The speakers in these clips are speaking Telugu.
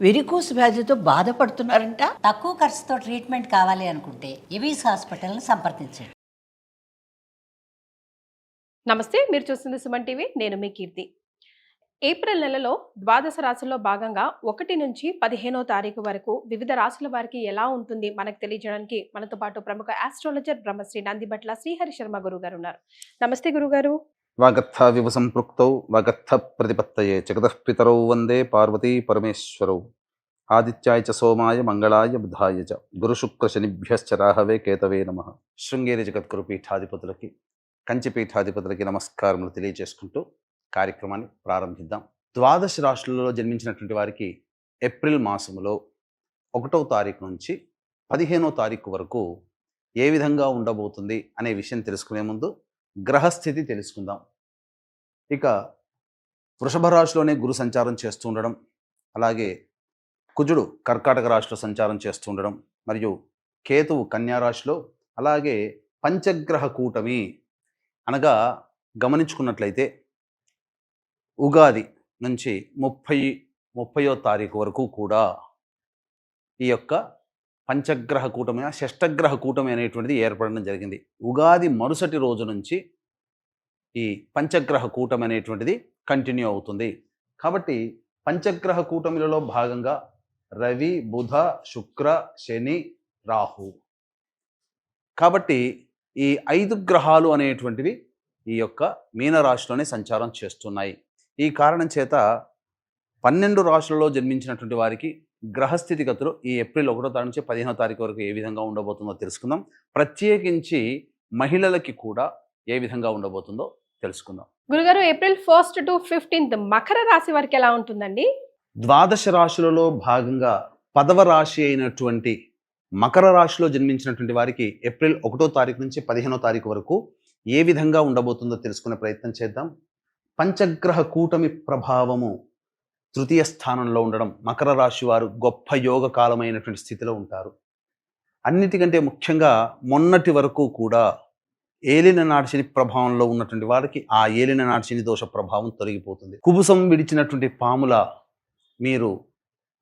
వెరికోస్ వ్యాధితో బాధపడుతున్నారంట. తక్కువ ఖర్చుతో ట్రీట్మెంట్ కావాలి అనుకుంటే ఎవిస్ హాస్పిటల్ని సంప్రదించండి. నమస్తే, మీరు చూస్తుంది సుమన్ టీవీ. నేను మీ కీర్తి. ఏప్రిల్ నెలలో ద్వాదశ రాశుల్లో భాగంగా 1 నుంచి 15వ తారీఖు వరకు వివిధ రాశుల వారికి ఎలా ఉంటుంది మనకు తెలియజేయడానికి మనతో పాటు ప్రముఖ ఆస్ట్రాలజర్ బ్రహ్మశ్రీ నందిబట్ల శ్రీహరి శర్మ గురుగారు ఉన్నారు. నమస్తే గురుగారు. వాగర్థ వివ సంపృక్తౌ వాగర్థ ప్రతిపత్తయే జగతః పితరౌ వందే పార్వతీ పరమేశ్వరౌ ఆదిత్యాయ చ సోమాయ మంగళాయ బుధాయ చ గురు శుక్ర శనిభ్యశ్చ రాహవే కేతవే నమః. శృంగేరి జగద్గురు పీఠాధిపతులకి, కంచి పీఠాధిపతులకి నమస్కారములు తెలియజేసుకుంటూ కార్యక్రమాన్ని ప్రారంభిద్దాం. ద్వాదశ రాశులలో జన్మించినటువంటి వారికి ఏప్రిల్ మాసములో 1వ తారీఖు నుంచి 15వ తారీఖు వరకు ఏ విధంగా ఉండబోతుంది అనే విషయం తెలుసుకునే ముందు గ్రహస్థితి తెలుసుకుందాం. ఇక వృషభ రాశిలోనే గురు సంచారం చేస్తూ ఉండడం, అలాగే కుజుడు కర్కాటక రాశిలో సంచారం చేస్తూ ఉండడం, మరియు కేతువు కన్యా రాశిలో, అలాగే పంచగ్రహ కూటమి అనగా గమనించుకున్నట్లయితే ఉగాది నుంచి 30వ తారీఖు వరకు కూడా ఈ యొక్క పంచగ్రహ కూటమి, షష్టగ్రహ కూటమి అనేటువంటిది ఏర్పడడం జరిగింది. ఉగాది మరుసటి రోజు నుంచి ఈ పంచగ్రహ కూటమి అనేటువంటిది కంటిన్యూ అవుతుంది. కాబట్టి పంచగ్రహ కూటమిలలో భాగంగా రవి, బుధ, శుక్ర, శని, రాహు. కాబట్టి ఈ 5 గ్రహాలు అనేటువంటివి ఈ యొక్క మీనరాశిలోనే సంచారం చేస్తున్నాయి. ఈ కారణం చేత 12 రాశులలో జన్మించినటువంటి వారికి గ్రహస్థితిగతులు ఈ ఏప్రిల్ 1వ తారీఖు నుంచి 15వ తారీఖు వరకు ఏ విధంగా ఉండబోతుందో తెలుసుకుందాం. ప్రత్యేకించి మహిళలకి కూడా ఏ విధంగా ఉండబోతుందో తెలుసుకుందాం. గురుగారు, ఏప్రిల్ 1 to 15 మకర రాశి వారికి ఎలా ఉంటుందండి? ద్వాదశ రాశులలో భాగంగా 10వ రాశి అయినటువంటి మకర రాశిలో జన్మించినటువంటి వారికి ఏప్రిల్ 1వ తారీఖు నుంచి 15వ తారీఖు వరకు ఏ విధంగా ఉండబోతుందో తెలుసుకునే ప్రయత్నం చేద్దాం. పంచగ్రహ కూటమి ప్రభావము తృతీయ స్థానంలో ఉండడం, మకర రాశి వారు గొప్ప యోగ కాలమైనటువంటి స్థితిలో ఉంటారు. అన్నిటికంటే ముఖ్యంగా మొన్నటి వరకు కూడా ఏలిన నాటి శని ప్రభావంలో ఉన్నటువంటి వారికి ఆ ఏలిన నాటి శని దోష ప్రభావం తొలగిపోతుంది. కుబుసం విడిచినటువంటి పాముల మీరు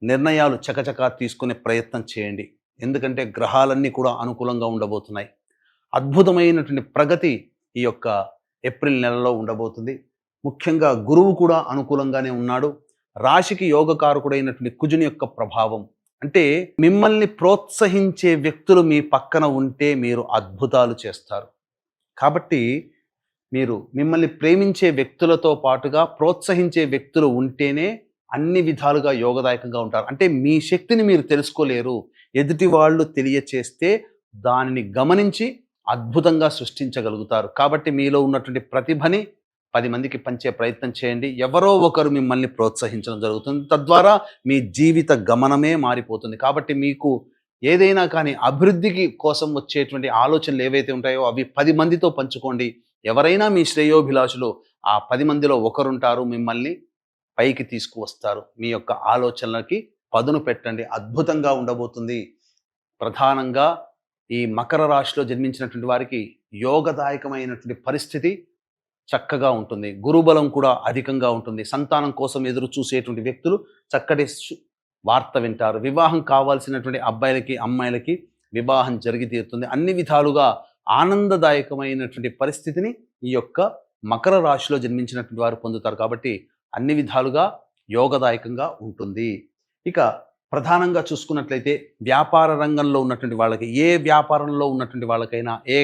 నిర్ణయాలు చకచకా తీసుకునే ప్రయత్నం చేయండి. ఎందుకంటే గ్రహాలన్నీ కూడా అనుకూలంగా ఉండబోతున్నాయి. అద్భుతమైనటువంటి ప్రగతి ఈ యొక్క ఏప్రిల్ నెలలో ఉండబోతుంది. ముఖ్యంగా గురువు కూడా అనుకూలంగానే ఉన్నాడు. రాశికి యోగకారకుడైనటువంటి కుజుని యొక్క ప్రభావం అంటే మిమ్మల్ని ప్రోత్సహించే వ్యక్తులు మీ పక్కన ఉంటే మీరు అద్భుతాలు చేస్తారు. కాబట్టి మీరు మిమ్మల్ని ప్రేమించే వ్యక్తులతో పాటుగా ప్రోత్సహించే వ్యక్తులు ఉంటేనే అన్ని విధాలుగా యోగదాయకంగా ఉంటారు. అంటే మీ శక్తిని మీరు తెలుసుకోలేరు, ఎదుటి వాళ్ళు తెలియచేస్తే దానిని గమనించి అద్భుతంగా సృష్టించగలుగుతారు. కాబట్టి మీలో ఉన్నటువంటి ప్రతిభని 10 మందికి పంచే ప్రయత్నం చేయండి. ఎవరో ఒకరు మిమ్మల్ని ప్రోత్సహించడం జరుగుతుంది. తద్వారా మీ జీవిత గమనమే మారిపోతుంది. కాబట్టి మీకు ఏదైనా కానీ అభివృద్ధికి కోసం వచ్చేటువంటి ఆలోచనలు ఏవైతే ఉంటాయో అవి 10 మందితో పంచుకోండి. ఎవరైనా మీ శ్రేయోభిలాషులు ఆ 10 మందిలో ఒకరుంటారు, మిమ్మల్ని పైకి తీసుకువస్తారు. మీ యొక్క ఆలోచనలకి పదును పెట్టండి. అద్భుతంగా ఉండబోతుంది. ప్రధానంగా ఈ మకర రాశిలో జన్మించినటువంటి వారికి యోగదాయకమైనటువంటి పరిస్థితి చక్కగా ఉంటుంది. గురుబలం కూడా అధికంగా ఉంటుంది. సంతానం కోసం ఎదురు చూసేటువంటి వ్యక్తులు చక్కటి వార్త వింటారు. వివాహం కావాల్సినటువంటి అబ్బాయిలకి అమ్మాయిలకి వివాహం జరిగి తీరుతుంది. అన్ని విధాలుగా ఆనందదాయకమైనటువంటి పరిస్థితిని ఈ యొక్క మకర రాశిలో జన్మించినటువంటి వారు పొందుతారు. కాబట్టి అన్ని విధాలుగా యోగదాయకంగా ఉంటుంది. ఇక ప్రధానంగా చూసుకున్నట్లయితే వ్యాపార రంగంలో ఉన్నటువంటి వాళ్ళకి, ఏ వ్యాపారంలో ఉన్నటువంటి వాళ్ళకైనా, ఏ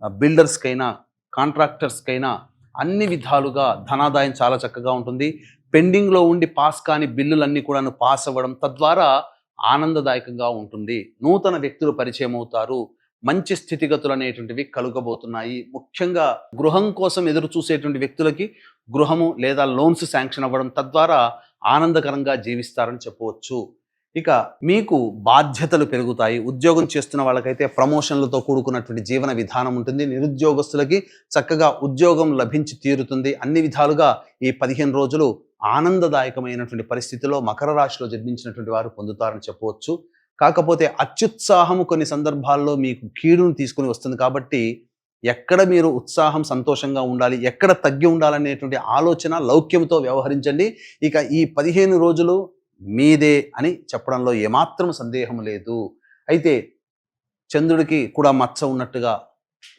బిల్డర్స్కైనా, కాంట్రాక్టర్స్కైనా అన్ని విధాలుగా ధనాదాయం చాలా చక్కగా ఉంటుంది. పెండింగ్లో ఉండి పాస్ కాని బిల్లులన్నీ కూడా పాస్ అవ్వడం, తద్వారా ఆనందదాయకంగా ఉంటుంది. నూతన వ్యక్తులు పరిచయం అవుతారు. మంచి స్థితిగతులు అనేటువంటివి కలుగబోతున్నాయి. ముఖ్యంగా గృహం కోసం ఎదురు చూసేటువంటి వ్యక్తులకి గృహము లేదా లోన్స్ శాంక్షన్ అవ్వడం, తద్వారా ఆనందకరంగా జీవిస్తారని చెప్పవచ్చు. ఇక మీకు బాధ్యతలు పెరుగుతాయి. ఉద్యోగం చేస్తున్న వాళ్ళకైతే ప్రమోషన్లతో కూడుకున్నటువంటి జీవన విధానం ఉంటుంది. నిరుద్యోగస్తులకి చక్కగా ఉద్యోగం లభించి తీరుతుంది. అన్ని విధాలుగా ఈ 15 రోజులు ఆనందదాయకమైనటువంటి పరిస్థితిలో మకర రాశిలో జన్మించినటువంటి వారు పొందుతారని చెప్పవచ్చు. కాకపోతే అత్యుత్సాహము కొన్ని సందర్భాల్లో మీకు కీడును తీసుకుని వస్తుంది. కాబట్టి ఎక్కడ మీరు ఉత్సాహం సంతోషంగా ఉండాలి, ఎక్కడ తగ్గి ఉండాలనేటువంటి ఆలోచన లౌక్యంతో వ్యవహరించండి. ఇక ఈ 15 రోజులు మీదే అని చెప్పడంలో ఏమాత్రం సందేహం లేదు. అయితే చంద్రుడికి కూడా మచ్చ ఉన్నట్టుగా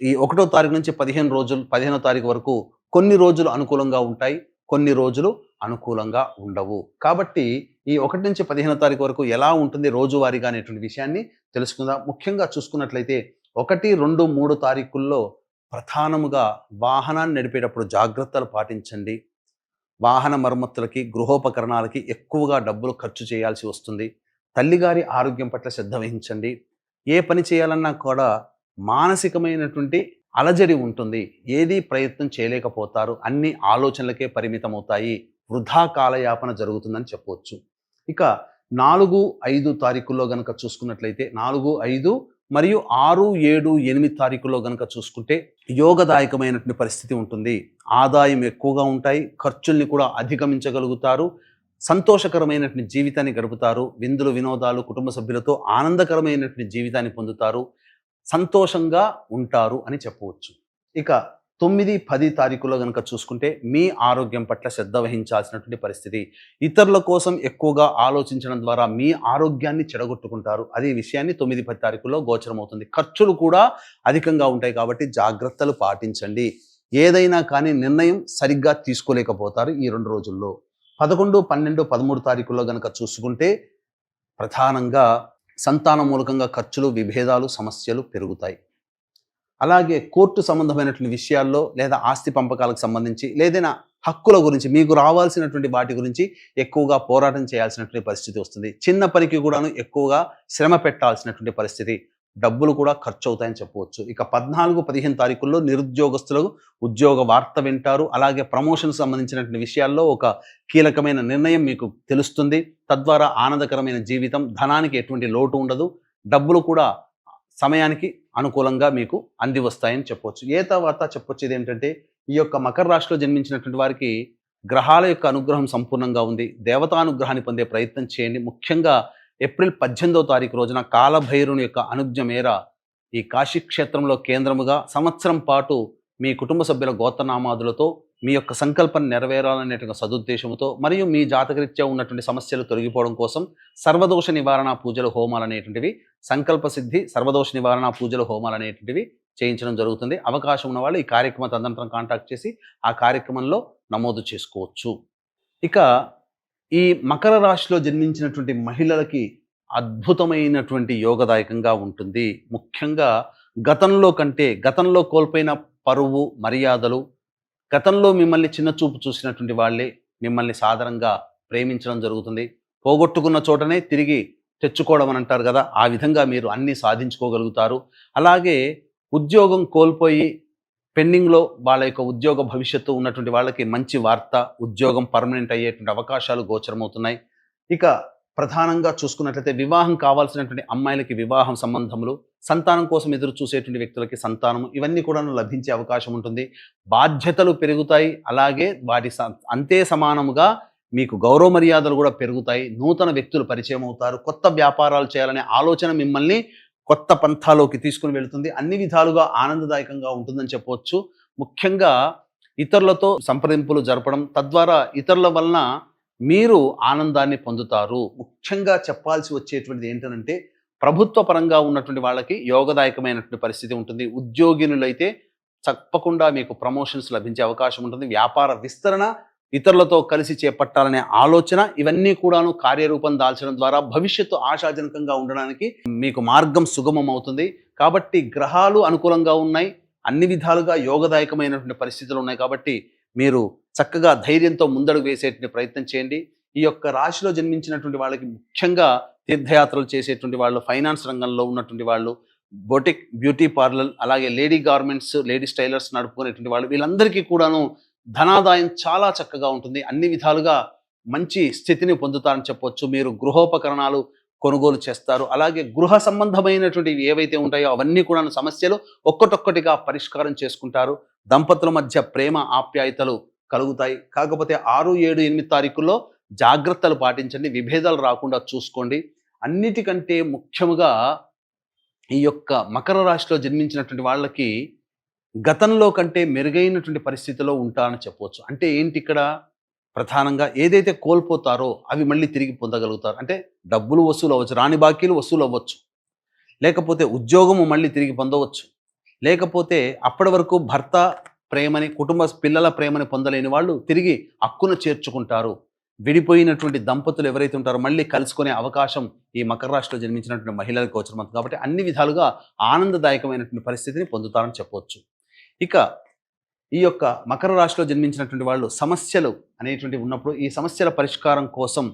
ఈ 1వ తారీఖు నుంచి 15వ తారీఖు వరకు కొన్ని రోజులు అనుకూలంగా ఉంటాయి, కొన్ని రోజులు అనుకూలంగా ఉండవు. కాబట్టి ఈ 1 నుంచి 15వ తారీఖు వరకు ఎలా ఉంటుంది రోజువారీగా అనేటువంటి విషయాన్ని తెలుసుకుందాం. ముఖ్యంగా చూసుకున్నట్లయితే 1, 2, 3 తారీఖుల్లో ప్రధానముగా వాహనాన్ని నడిపేటప్పుడు జాగ్రత్తలు పాటించండి. వాహన మరమ్మతులకి, గృహోపకరణాలకి ఎక్కువగా డబ్బులు ఖర్చు చేయాల్సి వస్తుంది. తల్లిగారి ఆరోగ్యం పట్ల శ్రద్ధ వహించండి. ఏ పని చేయాలన్నా కూడా మానసికమైనటువంటి అలజడి ఉంటుంది. ఏది ప్రయత్నం చేయలేకపోతారు. అన్ని ఆలోచనలకే పరిమితమవుతాయి. వృధా కాలయాపన జరుగుతుందని చెప్పవచ్చు. ఇక 4, 5 తారీఖుల్లో గనక చూసుకున్నట్లయితే 4, 5 మరియు 6, 7, 8 తారీఖుల్లో గనక చూసుకుంటే యోగదాయకమైనటువంటి పరిస్థితి ఉంటుంది. ఆదాయం ఎక్కువగా ఉంటాయి, ఖర్చుల్ని కూడా అధిగమించగలుగుతారు, సంతోషకరమైనటువంటి జీవితాన్ని గడుపుతారు. విందులు వినోదాలు కుటుంబ సభ్యులతో ఆనందకరమైనటువంటి జీవితాన్ని పొందుతారు, సంతోషంగా ఉంటారు అని చెప్పవచ్చు. ఇక 9, 10 తారీఖుల్లో కనుక చూసుకుంటే మీ ఆరోగ్యం పట్ల శ్రద్ధ వహించాల్సినటువంటి పరిస్థితి. ఇతరుల కోసం ఎక్కువగా ఆలోచించడం ద్వారా మీ ఆరోగ్యాన్ని చెడగొట్టుకుంటారు. అదే విషయాన్ని 9, 10 తారీఖుల్లో గోచరమవుతుంది. ఖర్చులు కూడా అధికంగా ఉంటాయి కాబట్టి జాగ్రత్తలు పాటించండి. ఏదైనా కానీ నిర్ణయం సరిగ్గా తీసుకోలేకపోతారు ఈ 2 రోజుల్లో. 11, 12, 13 తారీఖుల్లో గనక చూసుకుంటే ప్రధానంగా సంతాన మూలకంగా ఖర్చులు, విభేదాలు, సమస్యలు పెరుగుతాయి. అలాగే కోర్టు సంబంధమైనటువంటి విషయాల్లో లేదా ఆస్తి పంపకాలకు సంబంధించి లేదైనా హక్కుల గురించి మీకు రావాల్సినటువంటి వాటి గురించి ఎక్కువగా పోరాటం చేయాల్సినటువంటి పరిస్థితి వస్తుంది. చిన్న పనికి కూడాను ఎక్కువగా శ్రమ పెట్టాల్సినటువంటి పరిస్థితి, డబ్బులు కూడా ఖర్చు అవుతాయని చెప్పవచ్చు. ఇక 14, 15 తారీఖుల్లో నిరుద్యోగస్తులకు ఉద్యోగ వార్త వింటారు. అలాగే ప్రమోషన్ సంబంధించినటువంటి విషయాల్లో ఒక కీలకమైన నిర్ణయం మీకు తెలుస్తుంది. తద్వారా ఆనందకరమైన జీవితం, ధనానికి ఎటువంటి లోటు ఉండదు, డబ్బులు కూడా సమయానికి అనుకూలంగా మీకు అంది వస్తాయని చెప్పవచ్చు. తర్వాత చెప్పొచ్చేది ఏంటంటే ఈ యొక్క మకర రాశిలో జన్మించినటువంటి వారికి గ్రహాల యొక్క అనుగ్రహం సంపూర్ణంగా ఉంది. దేవతానుగ్రహాన్ని పొందే ప్రయత్నం చేయండి. ముఖ్యంగా ఏప్రిల్ 18వ తారీఖు రోజున కాలభైరుని యొక్క అనుజ్ఞ మేర ఈ కాశీ క్షేత్రంలో కేంద్రముగా సంవత్సరం పాటు మీ కుటుంబ సభ్యుల గోత్రనామాదులతో మీ యొక్క సంకల్పం నెరవేరాలనేటువంటి సదుద్దేశంతో మరియు మీ జాతకరీత్యా ఉన్నటువంటి సమస్యలు తొలగిపోవడం కోసం సర్వదోష నివారణ పూజలు, హోమాలు అనేటువంటివి, సంకల్ప సిద్ధి సర్వదోష నివారణ పూజలు, హోమాలు అనేటువంటివి చేయించడం జరుగుతుంది. అవకాశం ఉన్న వాళ్ళు ఈ కార్యక్రమ తదనంతరం కాంటాక్ట్ చేసి ఆ కార్యక్రమంలో నమోదు చేసుకోవచ్చు. ఇక ఈ మకర రాశిలో జన్మించినటువంటి మహిళలకి అద్భుతమైనటువంటి యోగదాయకంగా ఉంటుంది. ముఖ్యంగా గతంలో కోల్పోయిన పరువు, మర్యాదలు, గతంలో మిమ్మల్ని చిన్న చూపు చూసినటువంటి వాళ్ళే మిమ్మల్ని సాధారణంగా ప్రేమించడం జరుగుతుంది. పోగొట్టుకున్న చోటనే తిరిగి తెచ్చుకోవడం అని అంటారు కదా, ఆ విధంగా మీరు అన్నీ సాధించుకోగలుగుతారు. అలాగే ఉద్యోగం కోల్పోయి పెండింగ్లో వాళ్ళ యొక్క ఉద్యోగ భవిష్యత్తు ఉన్నటువంటి వాళ్ళకి మంచి వార్త, ఉద్యోగం పర్మనెంట్ అయ్యేటువంటి అవకాశాలు గోచరమవుతున్నాయి. ఇక ప్రధానంగా చూసుకున్నట్లయితే వివాహం కావాల్సినటువంటి అమ్మాయిలకి వివాహం సంబంధములు, సంతానం కోసం ఎదురు చూసేటువంటి వ్యక్తులకి సంతానము, ఇవన్నీ కూడా లభించే అవకాశం ఉంటుంది. బాధ్యతలు పెరుగుతాయి. అలాగే వాటి అంతే సమానముగా మీకు గౌరవ మర్యాదలు కూడా పెరుగుతాయి. నూతన వ్యక్తులు పరిచయం అవుతారు. కొత్త వ్యాపారాలు చేయాలనే ఆలోచన మిమ్మల్ని కొత్త పంథాలోకి తీసుకుని వెళుతుంది. అన్ని విధాలుగా ఆనందదాయకంగా ఉంటుందని చెప్పవచ్చు. ముఖ్యంగా ఇతరులతో సంప్రదింపులు జరపడం, తద్వారా ఇతరుల వలన మీరు ఆనందాన్ని పొందుతారు. ముఖ్యంగా చెప్పాల్సి వచ్చేటువంటిది ఏంటంటే ప్రభుత్వ పరంగా ఉన్నటువంటి వాళ్ళకి యోగదాయకమైనటువంటి పరిస్థితి ఉంటుంది. ఉద్యోగినులైతే తప్పకుండా మీకు ప్రమోషన్స్ లభించే అవకాశం ఉంటుంది. వ్యాపార విస్తరణ, ఇతరులతో కలిసి చేపట్టాలనే ఆలోచన, ఇవన్నీ కూడాను కార్యరూపం దాల్చడం ద్వారా భవిష్యత్తు ఆశాజనకంగా ఉండడానికి మీకు మార్గం సుగమం అవుతుంది. కాబట్టి గ్రహాలు అనుకూలంగా ఉన్నాయి, అన్ని విధాలుగా యోగదాయకమైనటువంటి పరిస్థితులు ఉన్నాయి. కాబట్టి మీరు చక్కగా ధైర్యంతో ముందడుగు వేసేటువంటి ప్రయత్నం చేయండి. ఈ యొక్క రాశిలో జన్మించినటువంటి వాళ్ళకి ముఖ్యంగా తీర్థయాత్రలు చేసేటువంటి వాళ్ళు, ఫైనాన్స్ రంగంలో ఉన్నటువంటి వాళ్ళు, బొటిక్, బ్యూటీ పార్లర్, అలాగే లేడీ గార్మెంట్స్, లేడీ స్టైలర్స్ నడుపుకునేటువంటి వాళ్ళు, వీళ్ళందరికీ కూడాను ధనాదాయం చాలా చక్కగా ఉంటుంది. అన్ని విధాలుగా మంచి స్థితిని పొందుతారని చెప్పవచ్చు. మీరు గృహోపకరణాలు కొనుగోలు చేస్తారు. అలాగే గృహ సంబంధమైనటువంటి ఏవైతే ఉంటాయో అవన్నీ కూడా సమస్యలు ఒక్కటొక్కటిగా పరిష్కారం చేసుకుంటారు. దంపతుల మధ్య ప్రేమ, ఆప్యాయతలు కలుగుతాయి. కాకపోతే 6, 7, 8 తారీఖుల్లో జాగ్రత్తలు పాటించండి. విభేదాలు రాకుండా చూసుకోండి. అన్నిటికంటే ముఖ్యముగా ఈ యొక్క మకర రాశిలో జన్మించినటువంటి వాళ్ళకి గతంలో కంటే మెరుగైనటువంటి పరిస్థితిలో ఉంటారని చెప్పవచ్చు. అంటే ఏంటి ఇక్కడ? ప్రధానంగా ఏదైతే కోల్పోతారో అవి మళ్ళీ తిరిగి పొందగలుగుతారు. అంటే డబ్బులు వసూలు అవ్వచ్చు, రాని బాకీలు వసూలు అవ్వచ్చు, లేకపోతే ఉద్యోగము మళ్ళీ తిరిగి పొందవచ్చు, లేకపోతే అప్పటి వరకు భర్త ప్రేమని, కుటుంబ పిల్లల ప్రేమని పొందలేని వాళ్ళు తిరిగి హక్కున చేర్చుకుంటారు. విడిపోయినటువంటి దంపతులు ఎవరైతే ఉంటారో మళ్ళీ కలుసుకునే అవకాశం ఈ మకర రాశిలో జన్మించినటువంటి మహిళలకు గోచరమవుతుంది. కాబట్టి అన్ని విధాలుగా ఆనందదాయకమైనటువంటి పరిస్థితిని పొందుతారని చెప్పవచ్చు. ఇక ఈ యొక్క మకర రాశిలో జన్మించినటువంటి వాళ్ళు సమస్యలు అనేటువంటివి ఉన్నప్పుడు ఈ సమస్యల పరిష్కారం కోసం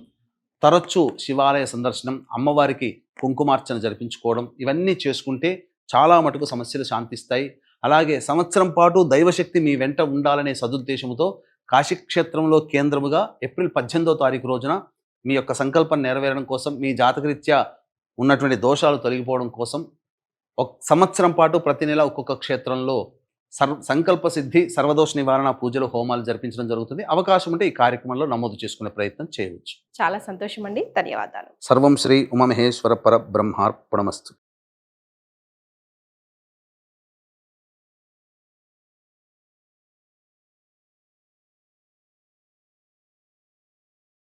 తరచూ శివాలయ సందర్శనం, అమ్మవారికి కుంకుమార్చన జరిపించుకోవడం, ఇవన్నీ చేసుకుంటే చాలా మటుకు సమస్యలు శాంతిస్తాయి. అలాగే సంవత్సరం పాటు దైవశక్తి మీ వెంట ఉండాలనే సదుద్దేశంతో కాశీక్షేత్రంలో కేంద్రముగా ఏప్రిల్ 18వ తారీఖు రోజున మీ యొక్క సంకల్పం నెరవేరడం కోసం, మీ జాతకరీత్యా ఉన్నటువంటి దోషాలు తొలగిపోవడం కోసం సంవత్సరం పాటు ప్రతి నెల ఒక్కొక్క క్షేత్రంలో సంకల్ప సిద్ధి, సర్వదోష నివారణ పూజలు, హోమాలు జరిపించడం జరుగుతుంది. అవకాశం ఉంటే ఈ కార్యక్రమంలో నమోదు చేసుకునే ప్రయత్నం చేయవచ్చు. చాలా సంతోషం అండి, ధన్యవాదాలు. సర్వం శ్రీ ఉమామహేశ్వర పరబ్రహ్మార్పణమస్తు.